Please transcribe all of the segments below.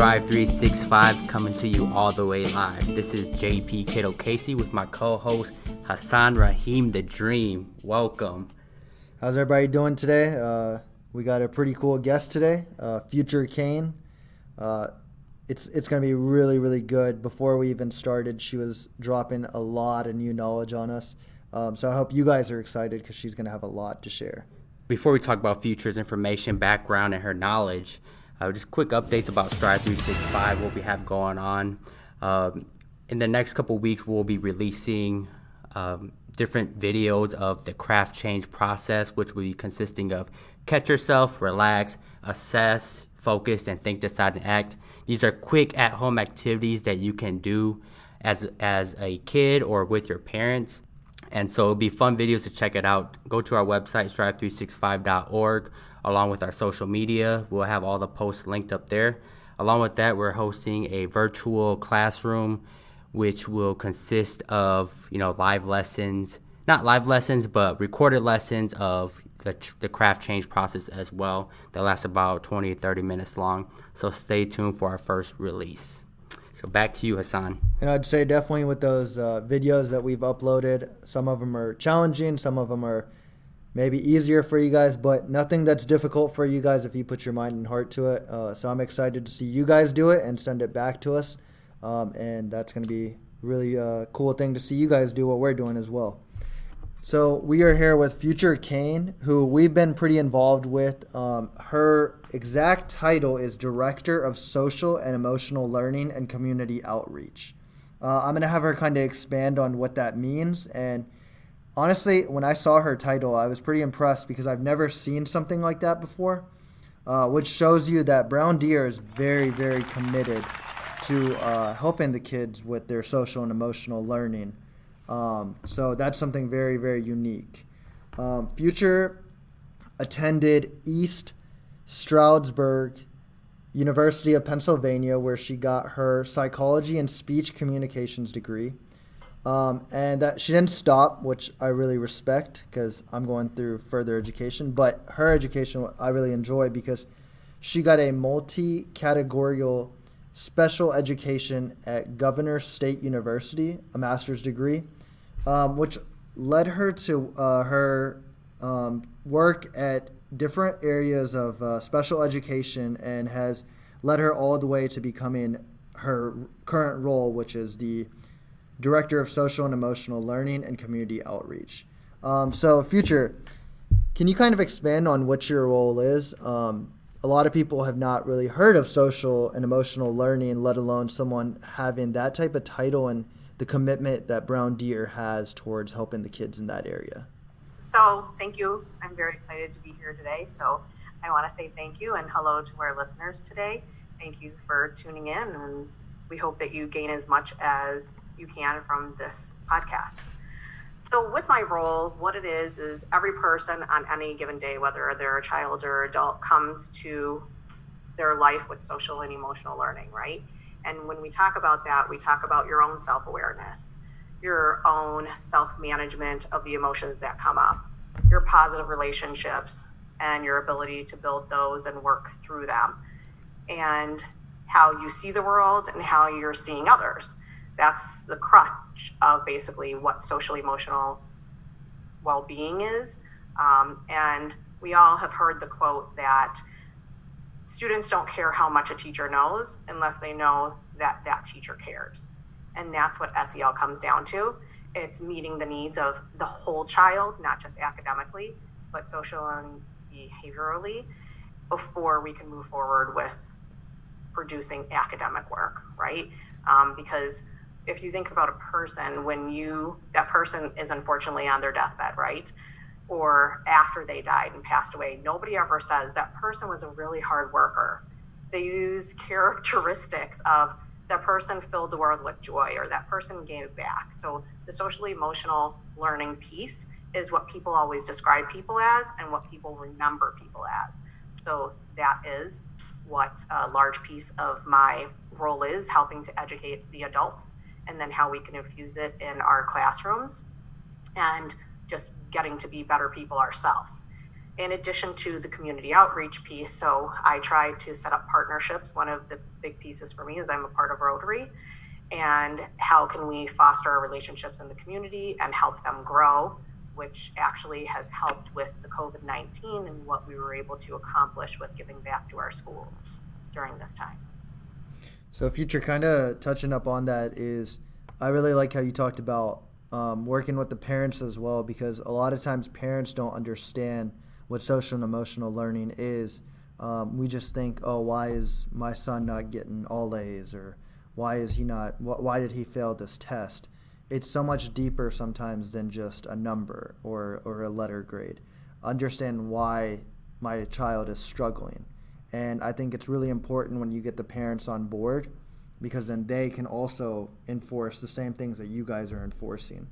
Strive 365 coming to you all the way live. This is JP Kiddo Casey with my co-host Hassan Rahim the Dream. Welcome. How's everybody doing today? We got a pretty cool guest today, Future Cain. It's going to be really, really good. Before we even started, she was dropping a lot of new knowledge on us. So I hope you guys are excited because she's going to have a lot to share. Before we talk about Future's information, background, and her knowledge, just quick updates about Strive 365, what we have going on. In the next couple weeks, we'll be releasing different videos of the craft change process, which will be consisting of catch yourself, relax, assess, focus, and think, decide, and act. These are quick at-home activities that you can do as a kid or with your parents. And so it'll be fun videos to check it out. Go to our website, strive365.org, along with our social media. We'll have all the posts linked up there. Along with that, we're hosting a virtual classroom, which will consist of, live lessons, not live lessons, but recorded lessons of the craft change process as well. That lasts about 20 to 30 minutes long. So stay tuned for our first release. So back to you, Hassan. And I'd say definitely with those videos that we've uploaded, some of them are challenging, some of them are maybe easier for you guys, but nothing that's difficult for you guys if you put your mind and heart to it. So I'm excited to see you guys do it and send it back to us. And that's going to be really a cool thing to see you guys do what we're doing as well. So we are here with Future Cain, who we've been pretty involved with. Her exact title is Director of Social and Emotional Learning and Community Outreach. I'm going to have her kind of expand on what that means. And honestly, when I saw her title, I was pretty impressed because I've never seen something like that before, which shows you that Brown Deer is very, very committed to helping the kids with their social and emotional learning. So that's something very, very unique. Future attended East Stroudsburg University of Pennsylvania, where she got her psychology and speech communications degree. And that she didn't stop, which I really respect because I'm going through further education. But her education I really enjoy because she got a multi-categorical special education at Governor State University, a master's degree, which led her to her work at different areas of special education and has led her all the way to becoming her current role, which is the Director of Social and Emotional Learning and Community Outreach. So, Future, can you kind of expand on what your role is? A lot of people have not really heard of social and emotional learning, let alone someone having that type of title and the commitment that Brown Deer has towards helping the kids in that area. So thank you. I'm very excited to be here today. So I want to say thank you and hello to our listeners today. Thank you for tuning in, and we hope that you gain as much as you can from this podcast. So with my role, what it is every person on any given day, whether they're a child or adult, comes to their life with social and emotional learning, right? And when we talk about that, we talk about your own self-awareness, your own self-management of the emotions that come up, your positive relationships, and your ability to build those and work through them, and how you see the world and how you're seeing others. That's the crutch of basically what social emotional well-being is. And we all have heard the quote that students don't care how much a teacher knows unless they know that that teacher cares. And that's what SEL comes down to. It's meeting the needs of the whole child, not just academically, but social and behaviorally, before we can move forward with producing academic work, right? Because if you think about a person, that person is unfortunately on their deathbed, right? Or after they died and passed away, nobody ever says that person was a really hard worker. They use characteristics of that person filled the world with joy or that person gave back. So the socially emotional learning piece is what people always describe people as and what people remember people as. So that is what a large piece of my role is, helping to educate the adults, and then how we can infuse it in our classrooms and just getting to be better people ourselves. in addition to the community outreach piece. So I try to set up partnerships. One of the big pieces for me is I'm a part of Rotary, and how can we foster our relationships in the community and help them grow, which actually has helped with the COVID-19 and what we were able to accomplish with giving back to our schools during this time. So Future, kind of touching up on that is, I really like how you talked about working with the parents as well, because a lot of times parents don't understand what social and emotional learning is. We just think, oh, why is my son not getting all A's, or why did he fail this test? It's so much deeper sometimes than just a number or a letter grade. Understand why my child is struggling. And I think it's really important when you get the parents on board, because then they can also enforce the same things that you guys are enforcing.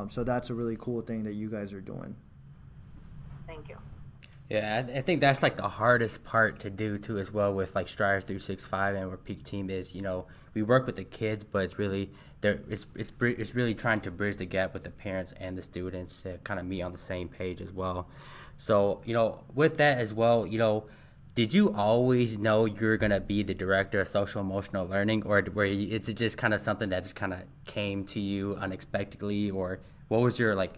So that's a really cool thing that you guys are doing. Thank you. Yeah, I think that's like the hardest part to do too, as well, with like Strive 365 and where Peak Team is. We work with the kids, but it's really it's really trying to bridge the gap with the parents and the students to kind of meet on the same page as well. So with that as well, did you always know you're gonna be the director of social emotional learning, or it's just kind of something that just kind of came to you unexpectedly, or what was your like?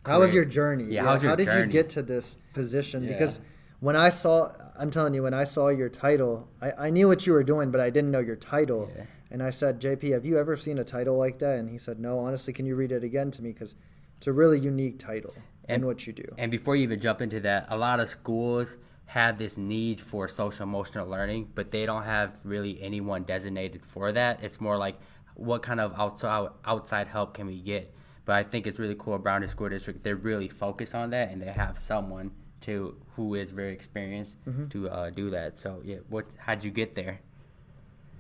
How was your journey? Yeah, how did you get to this position? Yeah. Because I'm telling you, when I saw your title, I knew what you were doing, but I didn't know your title. Yeah. And I said, JP, have you ever seen a title like that? And he said, no, honestly, can you read it again to me? Because it's a really unique title in what you do. And before you even jump into that, a lot of schools have this need for social emotional learning, but they don't have really anyone designated for that. It's more like, what kind of outside help can we get? But I think it's really cool. Broward School District, they're really focused on that, and they have someone who is very experienced to do that. So yeah, how'd you get there?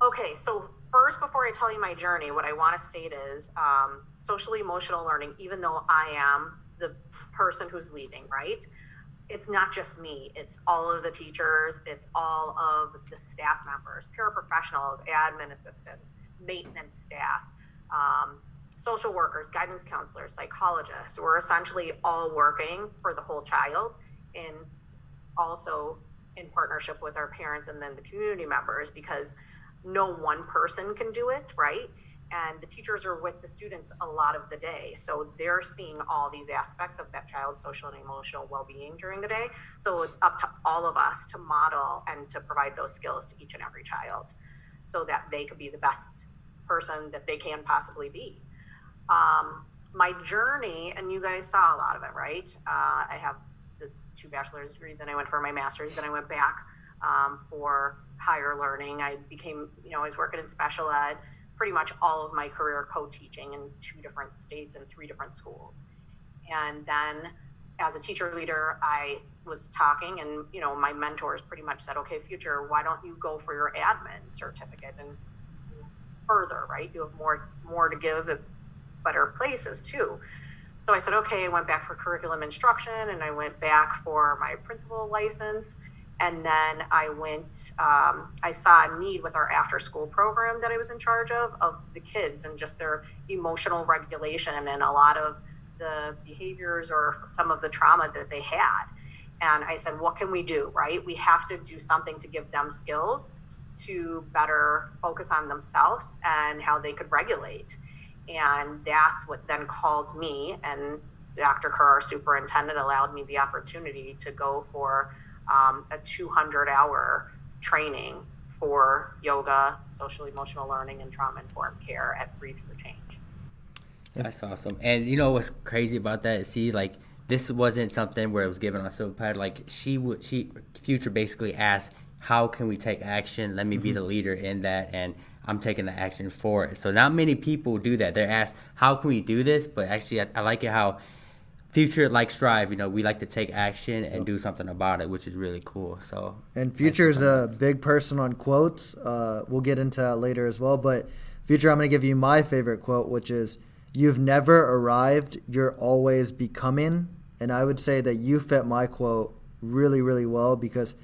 Okay, so first, before I tell you my journey, what I want to state is social emotional learning, even though I am the person who's leading, right? It's not just me. It's all of the teachers. It's all of the staff members, paraprofessionals, admin assistants, maintenance staff, social workers, guidance counselors, psychologists. We're essentially all working for the whole child, and also in partnership with our parents and then the community members, because no one person can do it, right? And the teachers are with the students a lot of the day. So they're seeing all these aspects of that child's social and emotional well-being during the day. So it's up to all of us to model and to provide those skills to each and every child so that they could be the best person that they can possibly be. My journey, and you guys saw a lot of it, right? I have the 2 bachelor's degrees, then I went for my master's, then I went back for higher learning. I became, I was working in special ed, pretty much all of my career co-teaching in 2 different states and 3 different schools. And then as a teacher leader, I was talking, and, my mentors pretty much said, okay, Future, why don't you go for your admin certificate and move further, right? You have more to give at better places too. So I said, okay, I went back for curriculum instruction, and I went back for my principal license. And then I saw a need with our after school program that I was in charge of the kids and just their emotional regulation and a lot of the behaviors or some of the trauma that they had. And I said, what can we do, right? We have to do something to give them skills to better focus on themselves and how they could regulate. And that's what then called me, and Dr. Kerr, our superintendent, allowed me the opportunity to go for a 200-hour training for yoga, social emotional learning, and trauma-informed care at Breathe for Change. That's awesome. And what's crazy about that is, this wasn't something where it was given on a silver platter. Like, Future basically asked, how can we take action? Let me be the leader in that, and I'm taking the action for it. So not many people do that. They're asked, how can we do this? But actually, I like it how Future, like Strive, we like to take action and do something about it, which is really cool. So, and Future's a big person on quotes. We'll get into that later as well. But Future, I'm going to give you my favorite quote, which is, "You've never arrived, you're always becoming." And I would say that you fit my quote really, really well, because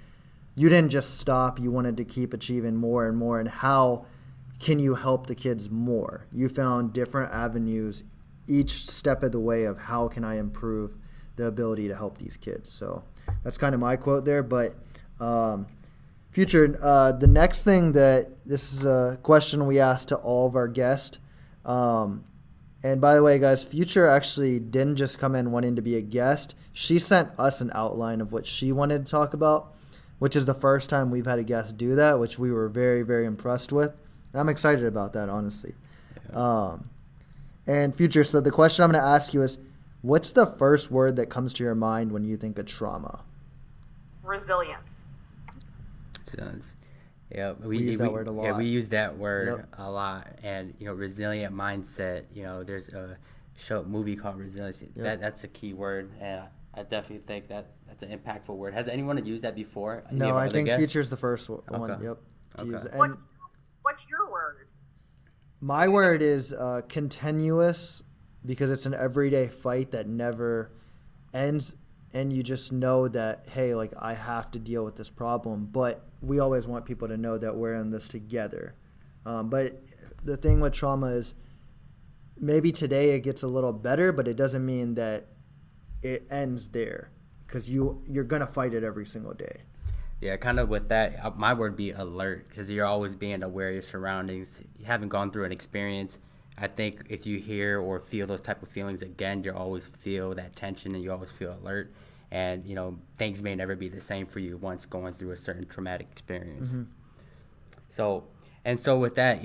you didn't just stop. You wanted to keep achieving more and more. And how can you help the kids more? You found different avenues each step of the way of how can I improve the ability to help these kids. So That's kind of my quote there. But Future, the next thing this is a question we asked to all of our guests. And by the way, guys, Future actually didn't just come in wanting to be a guest. She sent us an outline of what she wanted to talk about, which is the first time we've had a guest do that, which we were very, very impressed with. And I'm excited about that, honestly. Yeah. And Future, so the question I'm going to ask you is, what's the first word that comes to your mind when you think of trauma? Resilience. Yeah, we use that word a lot. Yeah, we use that word a lot. And, resilient mindset, there's a movie called Resilience. Yep. That's a key word. And I definitely think that's an impactful word. Has anyone used that before? No, I think Future's the first one. Okay. Yep. To use it. And what's your word? My word is continuous, because it's an everyday fight that never ends. And you just know that, hey, like, I have to deal with this problem. But we always want people to know that we're in this together. But the thing with trauma is maybe today it gets a little better, but it doesn't mean that it ends there, because you're going to fight it every single day. Yeah, kind of with that, my word be alert, because you're always being aware of your surroundings. You haven't gone through an experience. I think if you hear or feel those type of feelings again, you always feel that tension and you always feel alert. And, things may never be the same for you once going through a certain traumatic experience. Mm-hmm. So with that,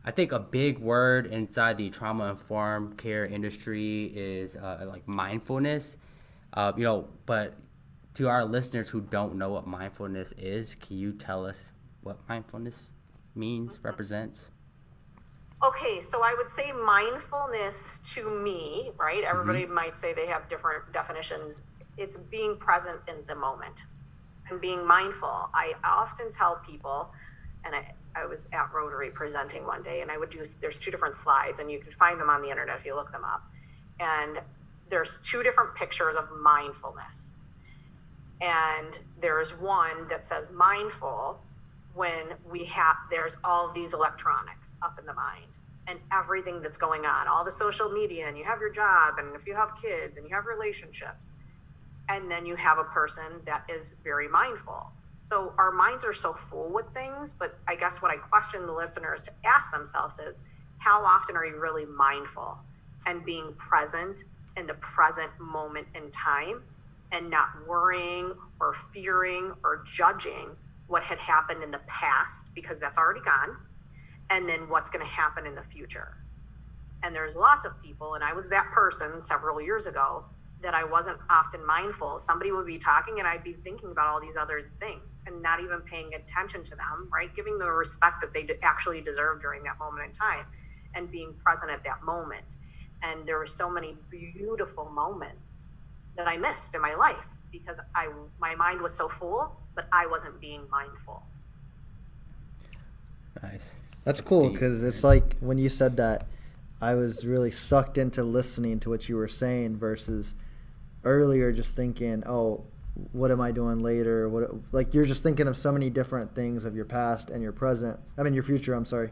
I think a big word inside the trauma-informed care industry is like mindfulness. But to our listeners who don't know what mindfulness is, can you tell us what mindfulness means, represents? Okay, so I would say mindfulness to me, right? Everybody might say they have different definitions. It's being present in the moment and being mindful. I often tell people, and I was at Rotary presenting one day, and there's 2 different slides, and you can find them on the internet if you look them up. And there's 2 different pictures of mindfulness. And there's one that says mindful when there's all these electronics up in the mind and everything that's going on, all the social media, and you have your job, and if you have kids and you have relationships, and then you have a person that is very mindful. So our minds are so full with things, but I guess what I question the listeners to ask themselves is, how often are you really mindful and being present in the present moment in time, and not worrying or fearing or judging what had happened in the past, because that's already gone, and then what's going to happen in the future. And there's lots of people, and I was that person several years ago, that I wasn't often mindful. Somebody would be talking and I'd be thinking about all these other things and not even paying attention to them, right? Giving them the respect that they actually deserve during that moment in time, and being present at that moment. And there were so many beautiful moments that I missed in my life because my mind was so full, but I wasn't being mindful. Nice. That's cool, because it's like when you said that, I was really sucked into listening to what you were saying versus earlier just thinking, oh, what am I doing later? Like, you're just thinking of so many different things of your past and your present. I mean, your future, I'm sorry.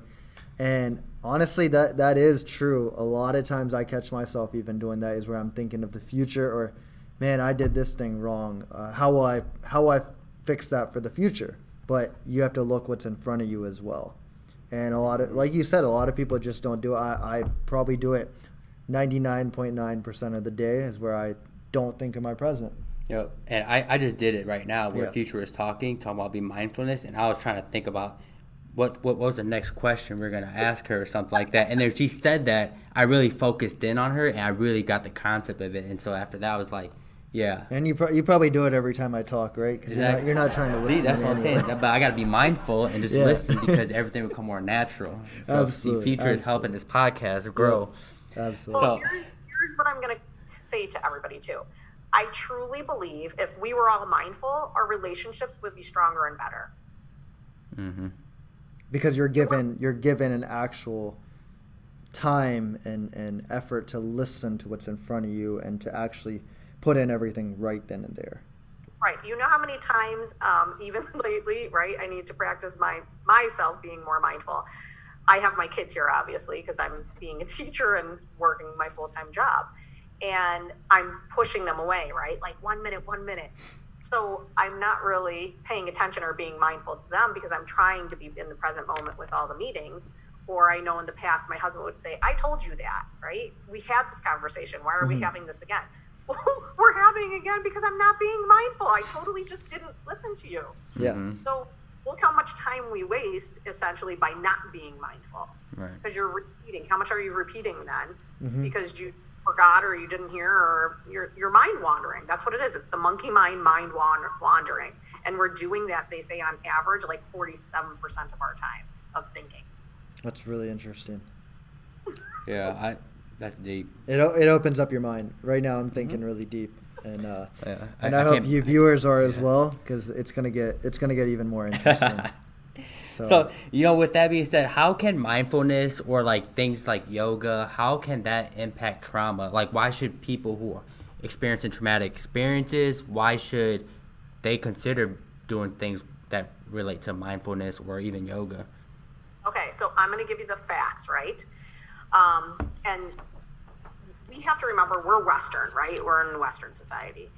And honestly, that is true. A lot of times I catch myself even doing that, is where I'm thinking of the future, or, man, I did this thing wrong. How will I fix that for the future? But you have to look what's in front of you as well. And like you said, a lot of people just don't do it. I probably do it 99.9% of the day, is where I don't think of my present. Yep. And I just did it right now where Future was talking about being mindfulness, and I was trying to think about what was the next question we are going to ask her or something like that. And then she said that, I really focused in on her, and I really got the concept of it. And so after that, I was like, yeah. And you probably do it every time I talk, right? Because exactly. you're not trying to listen. See, that's to what I'm saying. But I got to be mindful and just listen, because everything will come more natural. So Absolutely. Future is helping this podcast grow. Yep. Absolutely. Well, here's what I'm going to say to everybody too. I truly believe if we were all mindful, our relationships would be stronger and better. Mm-hmm. Because you're given an actual time and effort to listen to what's in front of you and to actually put in everything right then and there. Right. You know how many times, even lately, right, I need to practice myself being more mindful. I have my kids here, obviously, because I'm being a teacher and working my full-time job. And I'm pushing them away, right? Like 1 minute. So I'm not really paying attention or being mindful to them because I'm trying to be in the present moment with all the meetings. Or I know in the past, my husband would say, I told you that, right? We had this conversation. Why are we having this again? Well, we're having it again because I'm not being mindful. I totally just didn't listen to you. Yeah. So look how much time we waste essentially by not being mindful. Right. Because you're repeating. How much are you repeating then? Because you forgot or you didn't hear or you're mind wandering. That's what it is. It's the monkey mind wandering. And we're doing that, they say, on average, like 47% of our time of thinking. That's really interesting. Yeah, that's deep. It opens up your mind. Right now, I'm thinking really deep, and I hope you viewers are as well, because it's gonna get even more interesting. So, with that being said, how can mindfulness or like things like yoga, how can that impact trauma? Like, why should people who are experiencing traumatic experiences, why should they consider doing things that relate to mindfulness or even yoga? Okay, so I'm going to give you the facts, right? And we have to remember we're Western, right? We're in Western society.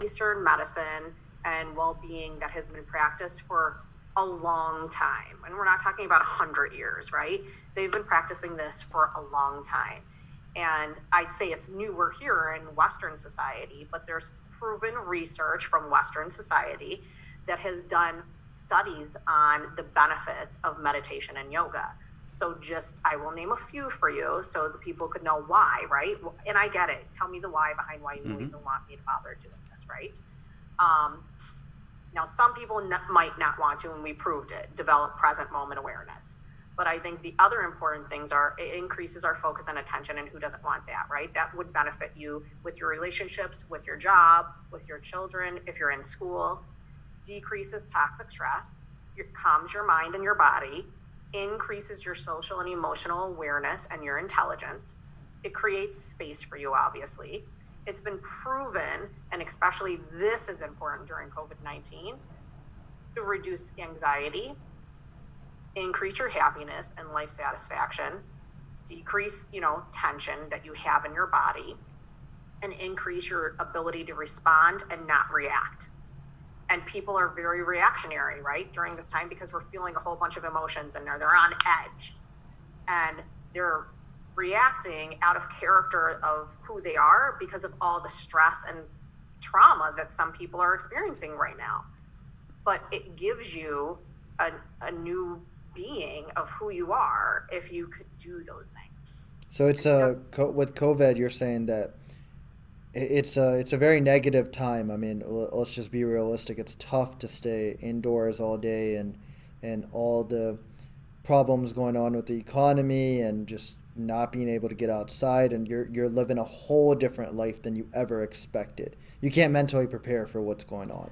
Eastern medicine and well-being that has been practiced for a long time. And we're not talking about 100 years, right? They've been practicing this for a long time. And I'd say it's newer here in Western society, but there's proven research from Western society that has done studies on the benefits of meditation and yoga. So I will name a few for you so the people could know why, right? And I get it. Tell me the why behind why you even want me to bother doing this, right? Now, some people might not want to, and we proved it, develop present moment awareness. But I think the other important things are it increases our focus and attention, and who doesn't want that, right? That would benefit you with your relationships, with your job, with your children, if you're in school. Decreases toxic stress, calms your mind and your body, increases your social and emotional awareness and your intelligence. It creates space for you, obviously. It's been proven, and especially this is important during COVID-19, to reduce anxiety, increase your happiness and life satisfaction, decrease, tension that you have in your body, and increase your ability to respond and not react. And people are very reactionary, right, during this time because we're feeling a whole bunch of emotions and they're on edge. And they're reacting out of character of who they are because of all the stress and trauma that some people are experiencing right now. But it gives you a new being of who you are if you could do those things. So it's with COVID, you're saying that it's a very negative time. I mean, let's just be realistic. It's tough to stay indoors all day and all the problems going on with the economy and just not being able to get outside, and you're living a whole different life than you ever expected. You can't mentally prepare for what's going on.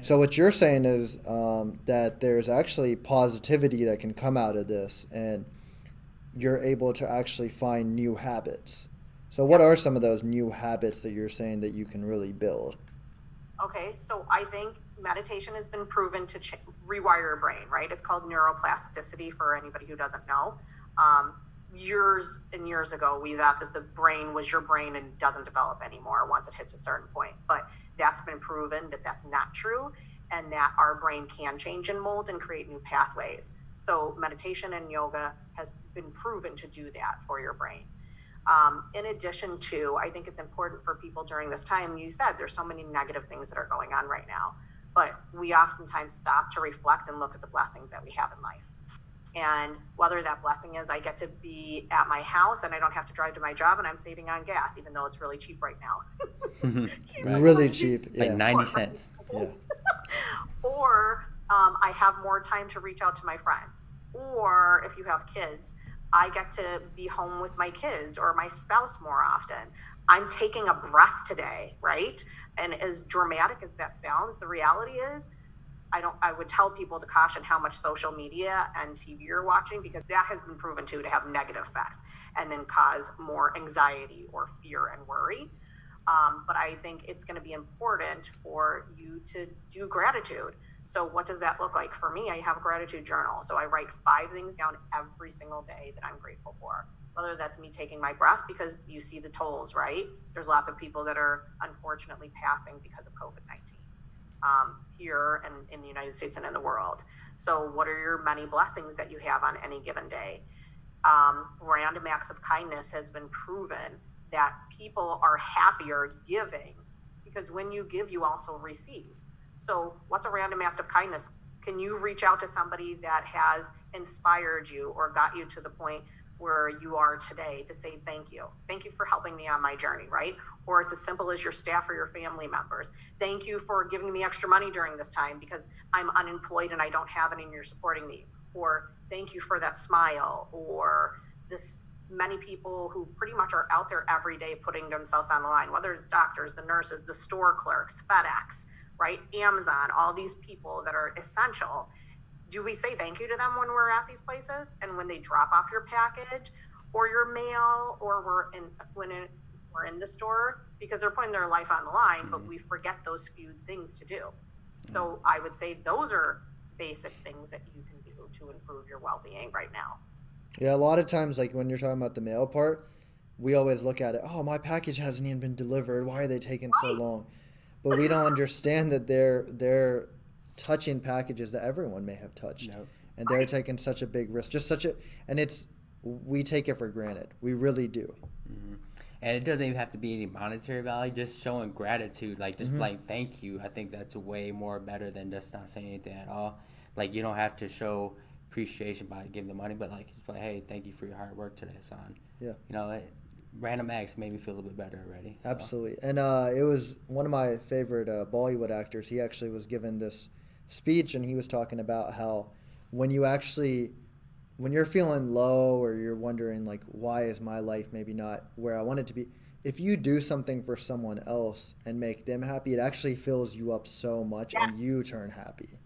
So what you're saying is that there's actually positivity that can come out of this, and you're able to actually find new habits. So what are some of those new habits that you're saying that you can really build? Okay, so I think meditation has been proven to rewire your brain, right? It's called neuroplasticity for anybody who doesn't know. Years and years ago, we thought that the brain was your brain and doesn't develop anymore once it hits a certain point. But that's been proven that that's not true, and that our brain can change and mold and create new pathways. So meditation and yoga has been proven to do that for your brain. In addition to, I think it's important for people during this time, you said there's so many negative things that are going on right now, but we oftentimes stop to reflect and look at the blessings that we have in life. And whether that blessing is I get to be at my house and I don't have to drive to my job and I'm saving on gas, even though it's really cheap right now. Really cheap. Yeah. Like 90 cents. Yeah. Or I have more time to reach out to my friends. Or if you have kids, I get to be home with my kids or my spouse more often. I'm taking a breath today, right? And as dramatic as that sounds, the reality is I would tell people to caution how much social media and TV you're watching, because that has been proven to have negative effects and then cause more anxiety or fear and worry. But I think it's going to be important for you to do gratitude. So what does that look like? For me, I have a gratitude journal. So I write 5 things down every single day that I'm grateful for. whether that's me taking my breath, because you see the tolls, right? There's lots of people that are unfortunately passing because of COVID-19 here and in the United States and in the world. So what are your many blessings that you have on any given day? Random acts of kindness has been proven that people are happier giving, because when you give, you also receive. So what's a random act of kindness? Can you reach out to somebody that has inspired you or got you to the point where you are today to say thank you? Thank you for helping me on my journey, right? Or it's as simple as your staff or your family members. Thank you for giving me extra money during this time because I'm unemployed and I don't have any and you're supporting me. Or thank you for that smile. Or this many people who pretty much are out there every day putting themselves on the line, whether it's doctors, the nurses, the store clerks, FedEx, right? Amazon, all these people that are essential. Do we say thank you to them when we're at these places and when they drop off your package or your mail, or we're in the store, because they're putting their life on the line, but we forget those few things to do. So I would say those are basic things that you can do to improve your well-being right now. Yeah, a lot of times, like when you're talking about the mail part, we always look at it, oh, my package hasn't even been delivered. Why are they taking so Right. long? But we don't understand that they're touching packages that everyone may have touched. Nope. And they're Right. taking such a big risk. We take it for granted. We really do. And it doesn't even have to be any monetary value, just showing gratitude, like just like thank you. I think that's way more better than just not saying anything at all. Like you don't have to show appreciation by giving the money, but like just like, hey, thank you for your hard work today, son. Yeah. Random acts made me feel a little bit better already. So. Absolutely. And it was one of my favorite Bollywood actors. He actually was given this speech, and he was talking about how when you're feeling low or you're wondering, like, why is my life maybe not where I want it to be, if you do something for someone else and make them happy, it actually fills you up so much and you turn happy.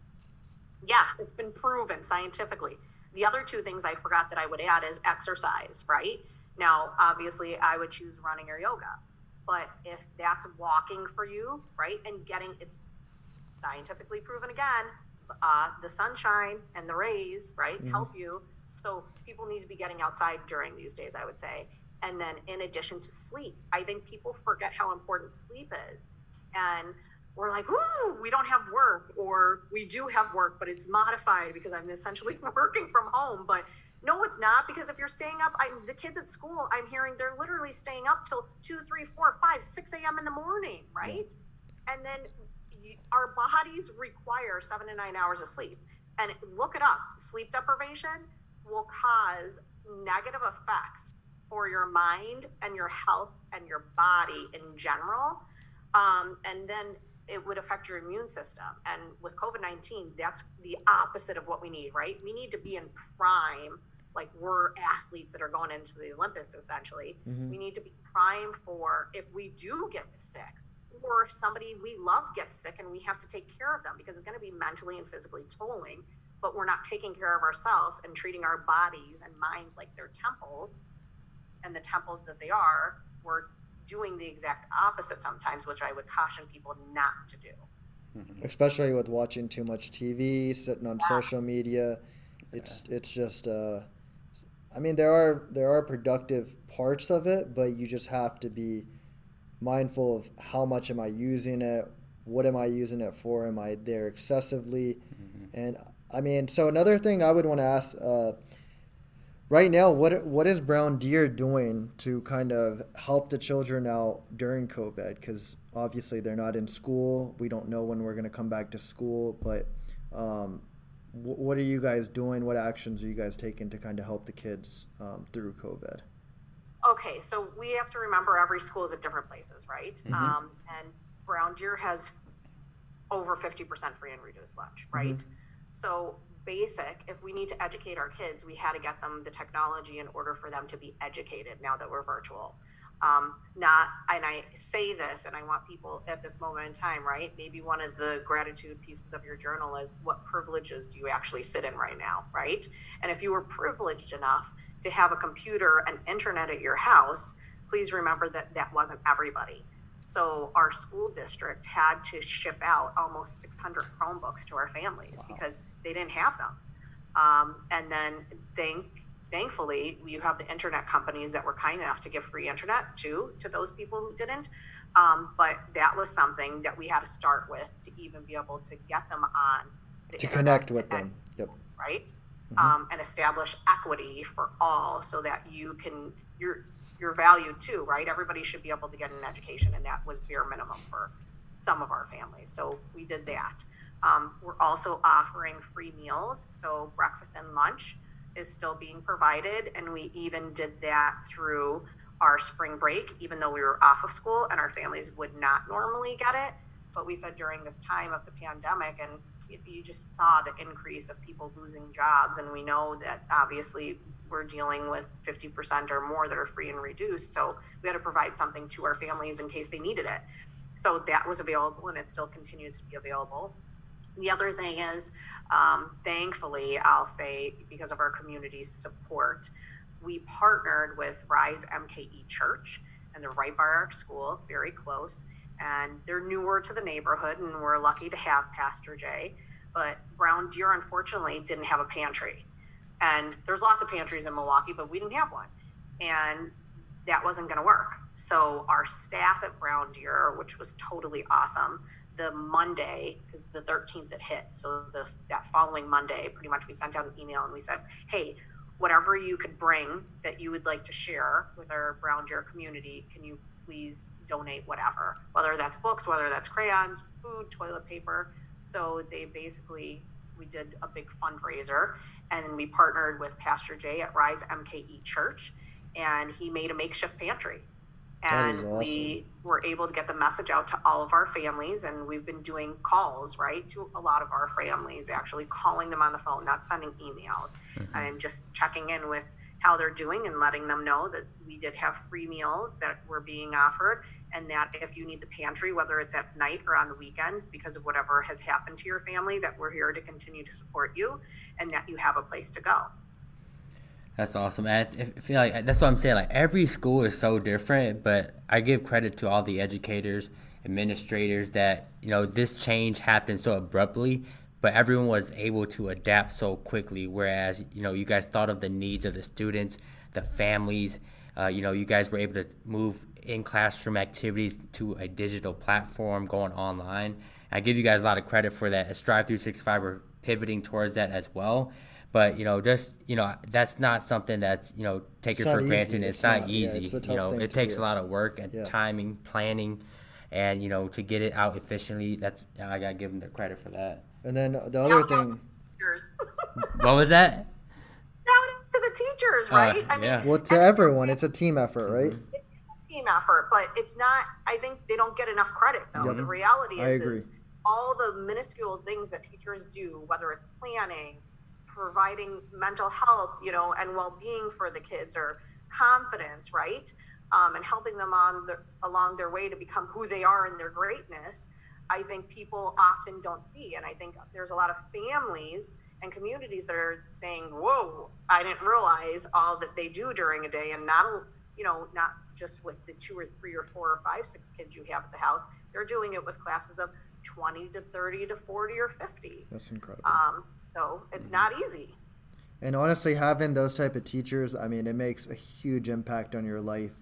Yes, it's been proven scientifically. The other two things I forgot that I would add is exercise, right? Now, obviously, I would choose running or yoga. But if that's walking for you, right, and it's scientifically proven again, the sunshine and the rays, right, help you. So people need to be getting outside during these days, I would say. And then in addition to sleep, I think people forget how important sleep is. And we're like, ooh, we don't have work, or we do have work, but it's modified because I'm essentially working from home. But no, it's not, because if you're staying up, the kids at school, I'm hearing they're literally staying up till 2, 3, 4, 5, 6 a.m. in the morning, right? Yeah. And then our bodies require 7 to 9 hours of sleep. And look it up. Sleep deprivation will cause negative effects for your mind and your health and your body in general. And then it would affect your immune system. And with COVID-19, that's the opposite of what we need, right? We need to be in prime, like we're athletes that are going into the Olympics, essentially. We need to be primed for if we do get sick, or if somebody we love gets sick and we have to take care of them, because it's going to be mentally and physically tolling, but we're not taking care of ourselves and treating our bodies and minds like they're temples, and the temples that they are, we're doing the exact opposite sometimes, which I would caution people not to do. Especially with watching too much TV, sitting on social media. It's just I mean, there are productive parts of it, but you just have to be mindful of how much am I using it, what am I using it for, am I there excessively? And I mean, so another thing I would want to ask right now, what is Brown Deer doing to kind of help the children out during COVID? Because obviously they're not in school. We don't know when we're going to come back to school, but what are you guys doing? What actions are you guys taking to kind of help the kids through COVID? Okay, so we have to remember every school is at different places, right? And Brown Deer has over 50% free and reduced lunch, right? So basic, if we need to educate our kids, we had to get them the technology in order for them to be educated now that we're virtual. And I say this, and I want people at this moment in time, right? Maybe one of the gratitude pieces of your journal is, what privileges do you actually sit in right now, right? And if you were privileged enough to have a computer and internet at your house, please remember that that wasn't everybody. So our school district had to ship out almost 600 Chromebooks to our families because they didn't have them. And then thank thankfully, you have the internet companies that were kind enough to give free internet to those people who didn't. But that was something that we had to start with to even be able to get them on the To internet, connect with them. Yep. right? Mhm. And establish equity for all, so that you're valued too, right? Everybody should be able to get an education, and that was bare minimum for some of our families. So we did that. We're also offering free meals, so breakfast and lunch is still being provided, and we even did that through our spring break, even though we were off of school and our families would not normally get it. But we said during this time of the pandemic, and you just saw the increase of people losing jobs, and we know that obviously we're dealing with 50% or more that are free and reduced, so we had to provide something to our families in case they needed it. So that was available, and it still continues to be available. The other thing is, thankfully, I'll say, because of our community's support, we partnered with Rise MKE Church, and they're right by our school, very close, and they're newer to the neighborhood, and we're lucky to have Pastor Jay. But Brown Deer, unfortunately, didn't have a pantry. And there's lots of pantries in Milwaukee, but we didn't have one. And that wasn't going to work. So our staff at Brown Deer, which was totally awesome, the Monday, because the 13th it hit, so that following Monday, pretty much we sent out an email and we said, hey, whatever you could bring that you would like to share with our Brown Deer community, can you please donate whatever, whether that's books, whether that's crayons, food, toilet paper. So we did a big fundraiser, and we partnered with Pastor Jay at Rise MKE Church, and he made a makeshift pantry. That is And awesome. we were able to get the message out to all of our families, and we've been doing calls, right, to a lot of our families, actually calling them on the phone, not sending emails, and just checking in with how they're doing and letting them know that we did have free meals that were being offered, and that if you need the pantry, whether it's at night or on the weekends, because of whatever has happened to your family, that we're here to continue to support you, and that you have a place to go. That's awesome. I feel like that's what I'm saying. Like, every school is so different, but I give credit to all the educators, administrators, that this change happened so abruptly, but everyone was able to adapt so quickly. Whereas you guys thought of the needs of the students, the families. You guys were able to move in classroom activities to a digital platform, going online. I give you guys a lot of credit for that. At Strive 365, we're pivoting towards that as well. But that's not something that's taken for granted. It's not easy. It's a tough thing it to takes do. a lot of work and timing, planning, and to get it out efficiently. I gotta give them the credit for that. And then the other thing. What was that? Shout out to the teachers, right? Yeah. Well, to everyone, it's a team effort, right? It's a team effort, but it's not. I think they don't get enough credit, though. Yep. The reality is, I agree. is all the minuscule things that teachers do, whether it's planning, providing mental health, and well-being for the kids, or confidence, right? And helping them along their way to become who they are in their greatness, I think people often don't see. And I think there's a lot of families and communities that are saying, whoa, I didn't realize all that they do during a day, and not just with the 2 or 3 or 4 or 5, 6 kids you have at the house. They're doing it with classes of 20 to 30 to 40 or 50. That's incredible. So it's not easy. And honestly, having those type of teachers, it makes a huge impact on your life.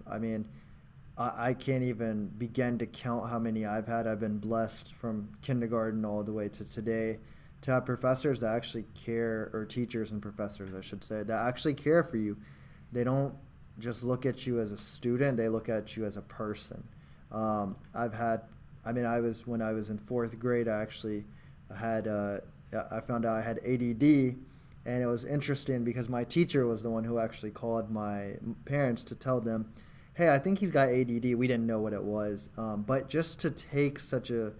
I can't even begin to count how many I've had. I've been blessed from kindergarten all the way to today to have professors that actually care, or teachers and professors, I should say, that actually care for you. They don't just look at you as a student, they look at you as a person. When I was in 4th grade, I actually I found out I had ADD, and it was interesting because my teacher was the one who actually called my parents to tell them, hey, I think he's got ADD. We didn't know what it was, but just to take such a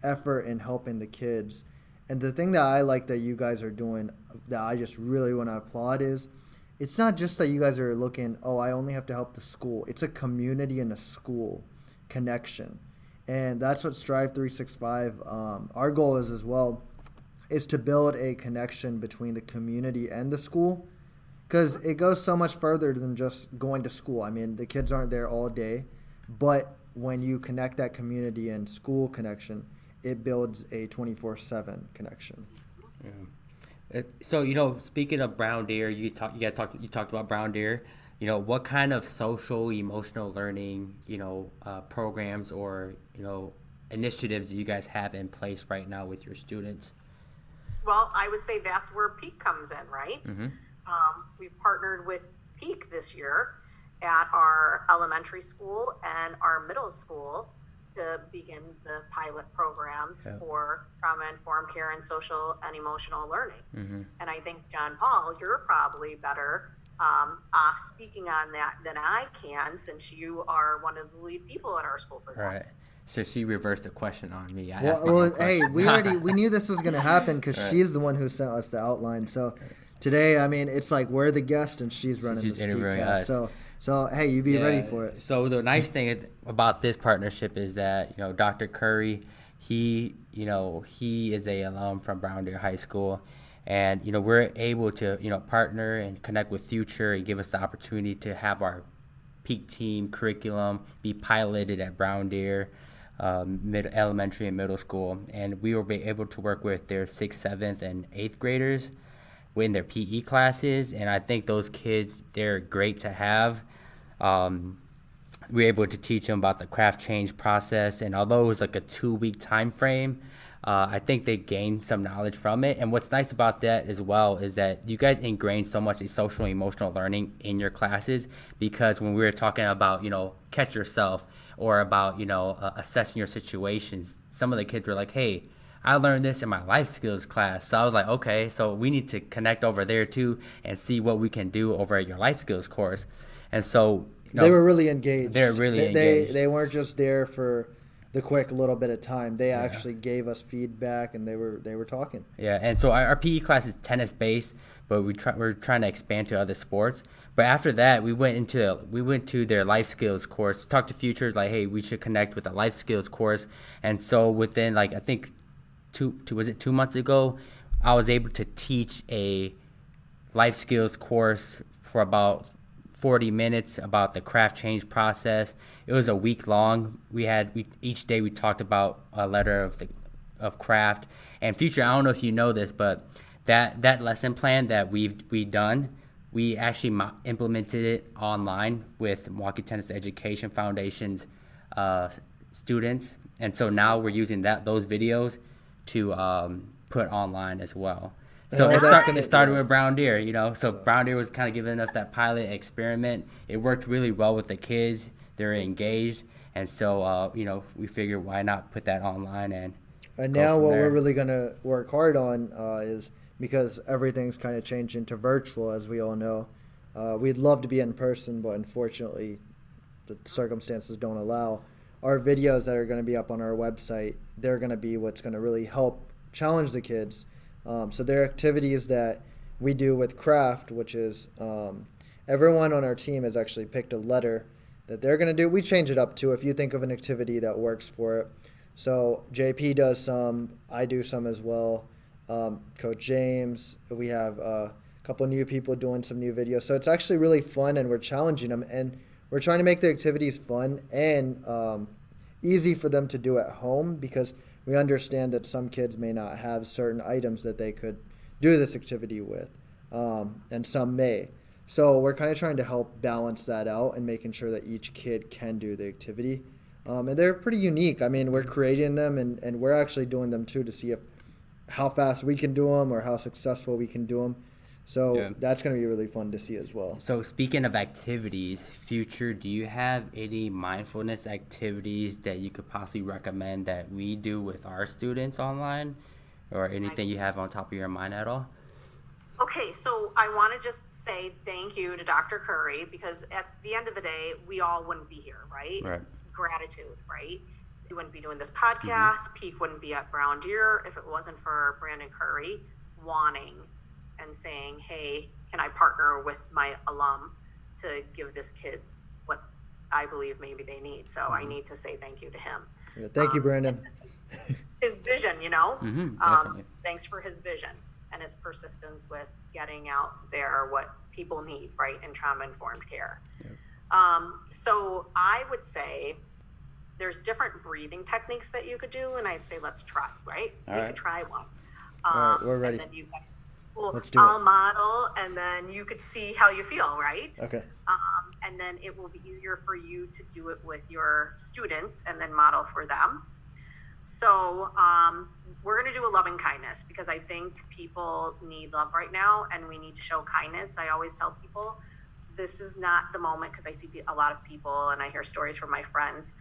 effort in helping the kids. And the thing that I like that you guys are doing that I just really want to applaud is, it's not just that you guys are looking, I only have to help the school. It's a community and a school connection. And that's what Strive 365, our goal is as well, is to build a connection between the community and the school, because it goes so much further than just going to school. The kids aren't there all day, but when you connect that community and school connection, it builds a 24/7 connection. Yeah. So speaking of brown deer, you talked about brown deer. What kind of social emotional learning programs or initiatives do you guys have in place right now with your students? Well, I would say that's where Peak comes in, right? Mm-hmm. We've partnered with Peak this year at our elementary school and our middle school to begin the pilot programs for trauma-informed care and social and emotional learning. Mm-hmm. And I think, John Paul, you're probably better off speaking on that than I can, since you are one of the lead people at our school for that. Right. So she reversed the question on me. Hey, we knew this was going to happen because she's the one who sent us the outline. So today, I mean, it's like we're the guest and she's running this interviewing peakcast. us. So hey, you be ready for it. So the nice thing about this partnership is that Dr. Curry, he is a alum from Brown Deer High School, and we're able to partner and connect with Future and give us the opportunity to have our peak team curriculum be piloted at Brown Deer elementary and middle school, and we will be able to work with their 6th, 7th, and 8th graders in their PE classes, and I think those kids, they're great to have. We're able to teach them about the craft change process, and although it was like a 2-week time frame, I think they gained some knowledge from it. And what's nice about that as well is that you guys ingrain so much of social and emotional learning in your classes, because when we were talking about catch yourself or about assessing your situations, some of the kids were like, hey, I learned this in my life skills class. So I was like, okay, so we need to connect over there too and see what we can do over at your life skills course. And so they were really engaged. They're really engaged. They weren't just there for the quick little bit of time. They actually gave us feedback, and they were talking. Yeah, and so our PE class is tennis based, but we're trying to expand to other sports. But after that, we went to their life skills course. We talked to Futures like, hey, we should connect with a life skills course. And so within I think 2 months ago, I was able to teach a life skills course for about 40 minutes about the craft change process. It was a week long. Each day we talked about a letter of craft. And Future, I don't know if you know this, but that lesson plan that we've done, we actually implemented it online with Milwaukee Tennis Education Foundation's students, and so now we're using those videos to put online as well. So it started with Brown Deer, so Brown Deer was kind of giving us that pilot experiment. It worked really well with the kids. They're engaged. And so, we figured why not put that online and now what we're really going to work hard on is, because everything's kind of changed into virtual, as we all know. We'd love to be in person, but unfortunately the circumstances don't allow. Our videos that are going to be up on our website, they're going to be what's going to really help challenge the kids. So there are activities that we do with craft, which is everyone on our team has actually picked a letter that they're going to do. We change it up too if you think of an activity that works for it. So JP does some, I do some as well. Coach James, we have a couple new people doing some new videos. So it's actually really fun, and we're challenging them, and we're trying to make the activities fun and easy for them to do at home, because we understand that some kids may not have certain items that they could do this activity with, and some may. So we're kind of trying to help balance that out and making sure that each kid can do the activity. And they're pretty unique. I mean, we're creating them, and we're actually doing them too to see how fast we can do them or how successful we can do them. So that's going to be really fun to see as well. So speaking of activities, Future, do you have any mindfulness activities that you could possibly recommend that we do with our students online, or anything you have on top of your mind at all? Okay, so I want to just say thank you to Dr. Curry, because at the end of the day, we all wouldn't be here, right? Right. It's gratitude, right? We wouldn't be doing this podcast. Peak wouldn't be at Brown Deer if it wasn't for Brandon Curry wanting and saying, hey, can I partner with my alum to give this kids what I believe maybe they need? So I need to say thank you to him. Yeah, thank you, Brandon. His vision, Definitely. Thanks for his vision and his persistence with getting out there what people need, right, in trauma-informed care. Yep. So I would say there's different breathing techniques that you could do, and I'd say let's try, right? We could try one. All right, we're ready. And then Well, Let's do I'll it. model, and then you could see how you feel, right? Okay. And then it will be easier for you to do it with your students and then model for them. So we're going to do a loving kindness because I think people need love right now and we need to show kindness. I always tell people this is not the moment because I see a lot of people and I hear stories from my friends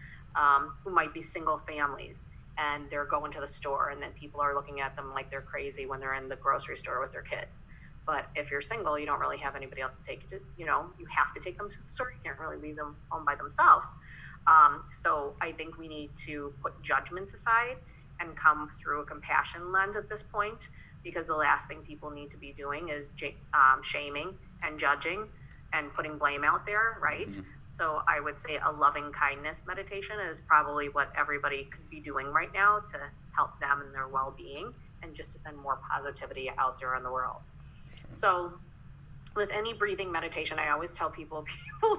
who might be single families and they're going to the store and then people are looking at them like they're crazy when they're in the grocery store with their kids. But if you're single, you don't really have anybody else to take you to, you have to take them to the store. You can't really leave them home by themselves. So I think we need to put judgments aside and come through a compassion lens at this point, because the last thing people need to be doing is shaming and judging and putting blame out there, right? Mm-hmm. So I would say a loving kindness meditation is probably what everybody could be doing right now to help them in their well-being and just to send more positivity out there in the world. So with any breathing meditation, I always tell people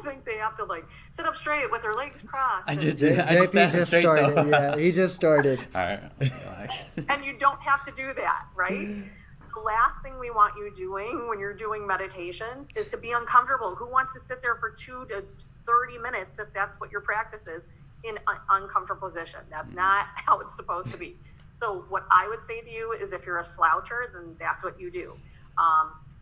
think they have to like sit up straight with their legs crossed. JP just started. Though. Yeah, he just started. All right. And you don't have to do that, right? The last thing we want you doing when you're doing meditations is to be uncomfortable. Who wants to sit there for 2 to 30 minutes, if that's what your practice is, in an uncomfortable position? That's not how it's supposed to be. So what I would say to you is if you're a sloucher, then that's what you do.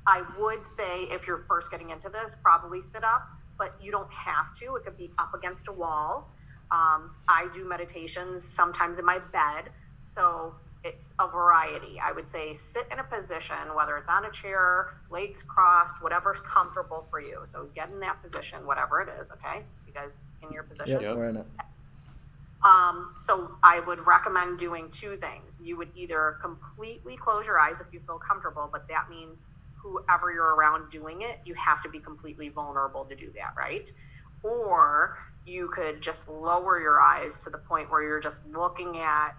I would say if you're first getting into this, probably sit up, but you don't have to. It could be up against a wall. I do meditations sometimes in my bed, so it's a variety. I would say sit in a position, whether it's on a chair, legs crossed, whatever's comfortable for you. So get in that position, whatever it is, okay? You guys in your position? Yep, we're in it. So I would recommend doing 2 things. You would either completely close your eyes if you feel comfortable, but that means whoever you're around doing it, you have to be completely vulnerable to do that, right? Or you could just lower your eyes to the point where you're just looking at,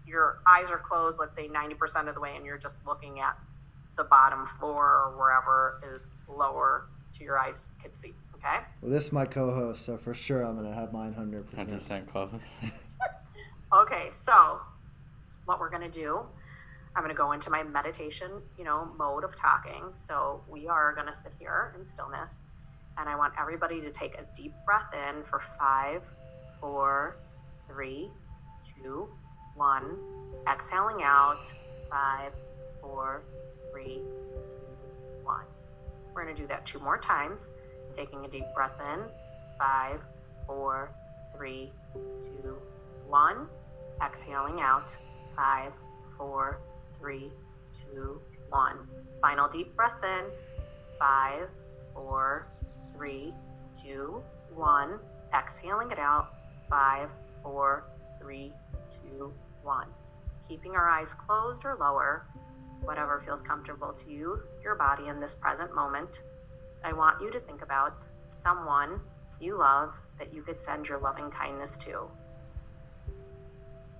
your eyes are closed, let's say 90% of the way, and you're just looking at the bottom floor or wherever is lower to your eyes could see, okay? Well, this is my co-host, so for sure I'm going to have mine 100%. 100% close. Okay, so what we're going to do, I'm going to go into my meditation, mode of talking. So we are going to sit here in stillness, and I want everybody to take a deep breath in for 5, 4, 3, 2, 1. Exhaling out, 5, 4, 3, 2, 1. We're going to do that 2 more times. Taking a deep breath in, 5, 4, 3, 2, 1. Exhaling out, 5, 4, 3, 2, 1. Final deep breath in, 5, 4, 3, 2, 1. Exhaling it out, 5, 4, 3, 2, 1. Keeping our eyes closed or lower, whatever feels comfortable to you, your body in this present moment. I want you to think about someone you love that you could send your loving kindness to.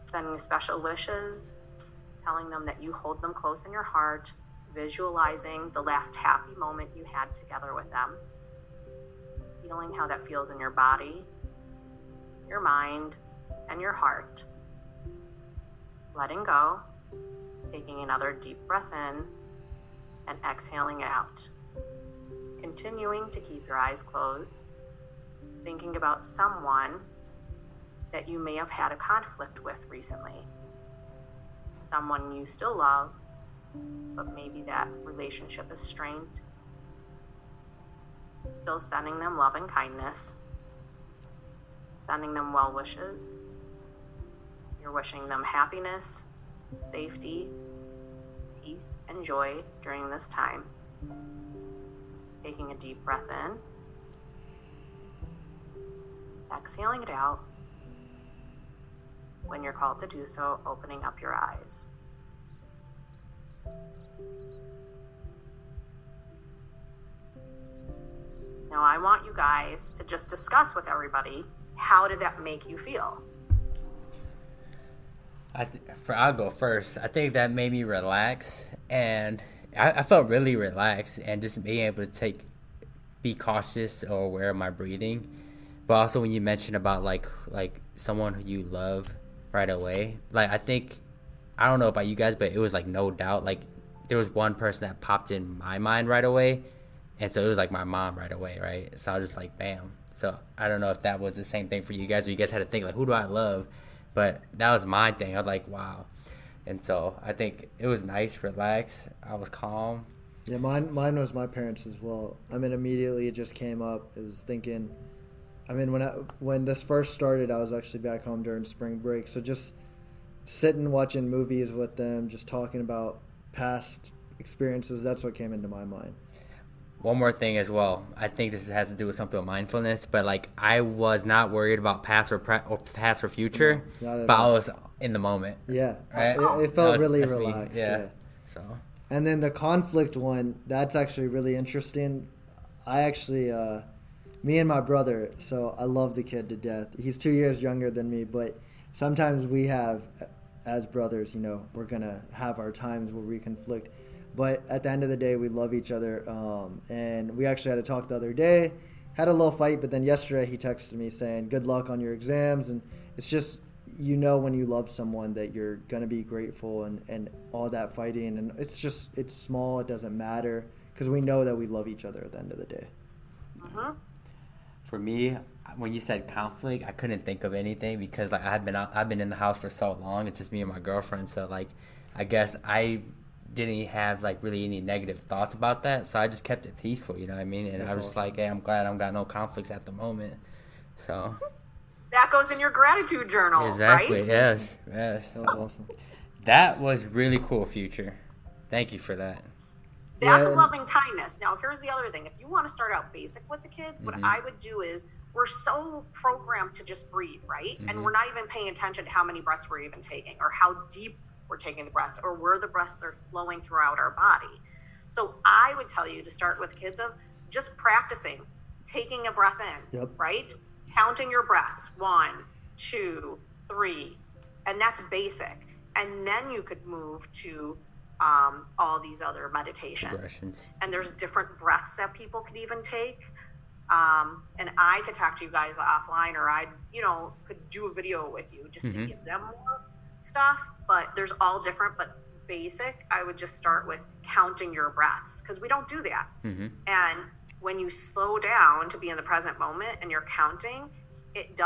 Sending special wishes, telling them that you hold them close in your heart, visualizing the last happy moment you had together with them, feeling how that feels in your body, your mind, and your heart. Letting go, taking another deep breath in, and exhaling it out. Continuing to keep your eyes closed, thinking about someone that you may have had a conflict with recently. Someone you still love, but maybe that relationship is strained. Still sending them love and kindness, sending them well wishes. You're wishing them happiness, safety, peace, and joy during this time. Taking a deep breath in, exhaling it out. When you're called to do so, opening up your eyes. Now I want you guys to just discuss with everybody, how did that make you feel? I'll go first. I think that made me relax, and I felt really relaxed, and just being able to be cautious or aware of my breathing. But also when you mentioned about like someone who you love right away, like I don't know about you guys, but it was like no doubt, like there was one person that popped in my mind right away, and so it was like my mom right away, right? So I was just like, bam. So I don't know if that was the same thing for you guys, or you guys had to think like, who do I love? But that was my thing. I was like, wow. And so I think it was nice, relaxed. I was calm. Yeah, mine was my parents as well. I mean, immediately it just came up. I was thinking, I mean, when this first started, I was actually back home during spring break. So just sitting watching movies with them, just talking about past experiences, that's what came into my mind. One more thing as well. I think this has to do with something with mindfulness, but like I was not worried about past or future, No, but I was in the moment. Yeah, Right? it felt really That's me. relaxed. Yeah. So And then the conflict one, that's actually really interesting. I actually, me and my brother, so I love the kid to death. He's 2 years younger than me, but sometimes we have, as brothers, you know, we're going to have our times where we conflict. But at the end of the day, we love each other. And we actually had a talk the other day, had a little fight, but then yesterday he texted me saying, good luck on your exams. And it's just, you know, when you love someone that you're going to be grateful and all that fighting. And it's just, it's small. It doesn't matter because we know that we love each other at the end of the day. Mm-hmm. for me, when you said conflict, I couldn't think of anything because like I've been in the house for so long. It's just me and my girlfriend. So like, I guess I didn't have like really any negative thoughts about that. So I just kept it peaceful. You know what I mean? And That's I was just like, hey, I'm glad I don't got no conflicts at the moment. So. That goes in your gratitude journal, Exactly. right? Yes. That was awesome. That was really cool, Future. Thank you for that. That's Yeah, and- loving kindness. Now, here's the other thing. If you want to start out basic with the kids, what I would do is we're so programmed to just breathe, right? And we're not even paying attention to how many breaths we're even taking or how deep we're taking the breaths or where the breaths are flowing throughout our body. So I would tell you to start with kids of just practicing taking a breath in, Yep. right? Counting your breaths, 1, 2, 3, and that's basic. And then you could move to all these other meditations. Progressions. And there's different breaths that people could even take. And I could talk to you guys offline, or I, could do a video with you just to give them more stuff. But there's all different, but basic. I would just start with counting your breaths because we don't do that. And when you slow down to be in the present moment and you're counting, it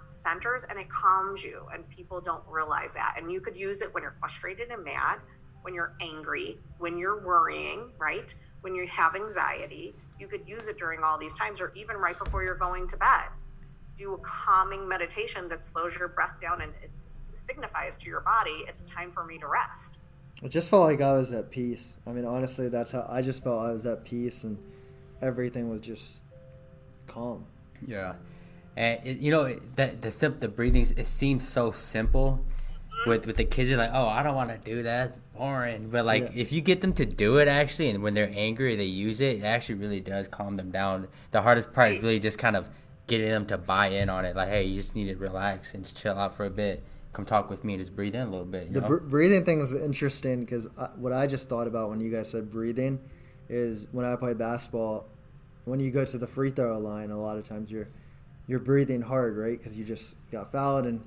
centers and it calms you, and people don't realize that. And you could use it when you're frustrated and mad, when you're angry, when you're worrying, right? When you have anxiety, you could use it during all these times, or even right before you're going to bed. Do a calming meditation that slows your breath down and it signifies to your body, it's time for me to rest. I just felt like I was at peace. I mean, honestly, that's how I just felt I was at peace, and everything was just calm. Yeah. And the breathing, it seems so simple. With the kids, you're like, oh, I don't want to do that. It's boring. But like, if you get them to do it actually, and when they're angry, they use it. It actually really does calm them down. The hardest part is really just kind of getting them to buy in on it. Like, hey, you just need to relax and just chill out for a bit. Come talk with me and just breathe in a little bit. You know? Breathing thing is interesting because what I just thought about when you guys said breathing is when I play basketball, when you go to the free throw line, a lot of times you're breathing hard, right? Because you just got fouled and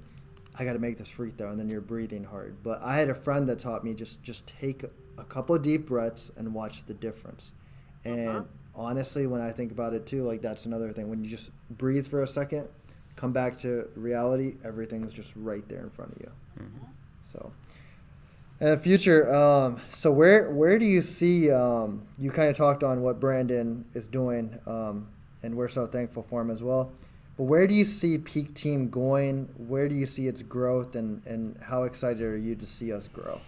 I got to make this free throw, and then you're breathing hard. But I had a friend that taught me just take a couple of deep breaths and watch the difference. And honestly, when I think about it too, like that's another thing. When you just breathe for a second, come back to reality, everything's just right there in front of you. So, Future, so where do you see, you kind of talked on what Brandon is doing, and we're so thankful for him as well. But where do you see Peak Team going? Where do you see its growth, and how excited are you to see us grow?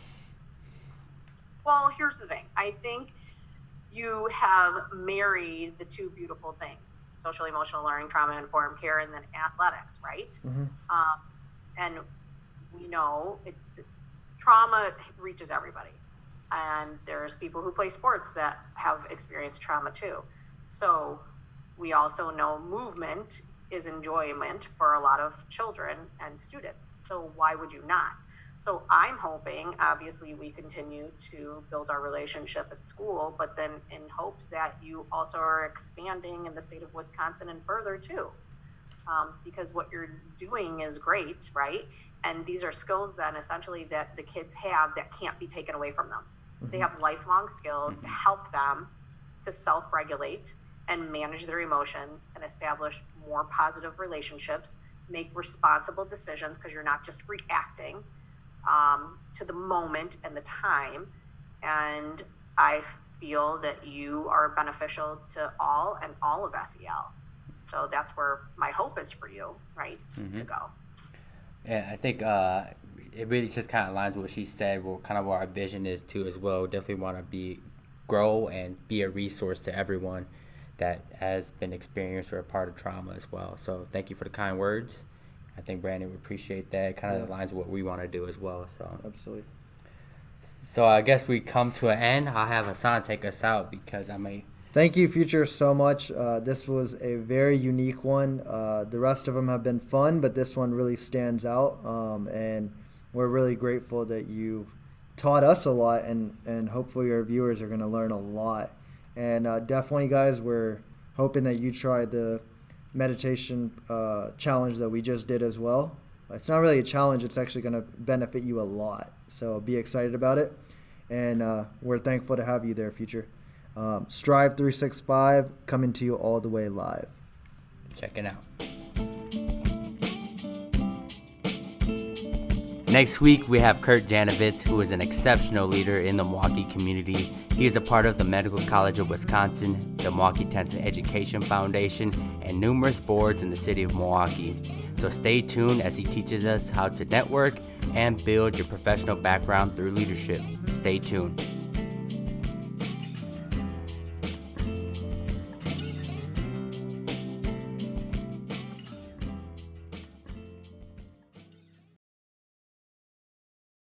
Well, here's the thing. I think you have married the two beautiful things: social emotional learning, trauma-informed care, and then athletics, right? And we know trauma reaches everybody. And there's people who play sports that have experienced trauma too. So we also know movement is enjoyment for a lot of children and students. So why would you not? So I'm hoping, obviously, we continue to build our relationship at school, but then in hopes that you also are expanding in the state of Wisconsin and further too. Because what you're doing is great, right? And these are skills then essentially that the kids have that can't be taken away from them. They have lifelong skills to help them to self-regulate and manage their emotions and establish more positive relationships, make responsible decisions, because you're not just reacting to the moment and the time. And I feel that you are beneficial to all and all of SEL. So that's where my hope is for you, right, to go. Yeah, I think it really just kind of aligns with what she said, what our vision is too as well. Definitely want to grow and be a resource to everyone that has been experienced or a part of trauma as well. So thank you for the kind words. I think Brandon would appreciate that. It kind of aligns with what we want to do as well. So Absolutely. So I guess we come to an end. I'll have Hassan take us out because I may. Thank you, Future, so much. This was a very unique one. The rest of them have been fun, but this one really stands out. And we're really grateful that you've taught us a lot, and hopefully our viewers are going to learn a lot. And definitely, guys, we're hoping that you try the meditation challenge that we just did as well. It's not really a challenge. It's actually going to benefit you a lot. So be excited about it. And we're thankful to have you there, Future. Strive 365 coming to you all the way live. Check it out. Next week, we have Kurt Janovitz, who is an exceptional leader in the Milwaukee community. He is a part of the Medical College of Wisconsin, the Milwaukee Tenson Education Foundation, and numerous boards in the city of Milwaukee. So stay tuned as he teaches us how to network and build your professional background through leadership. Stay tuned.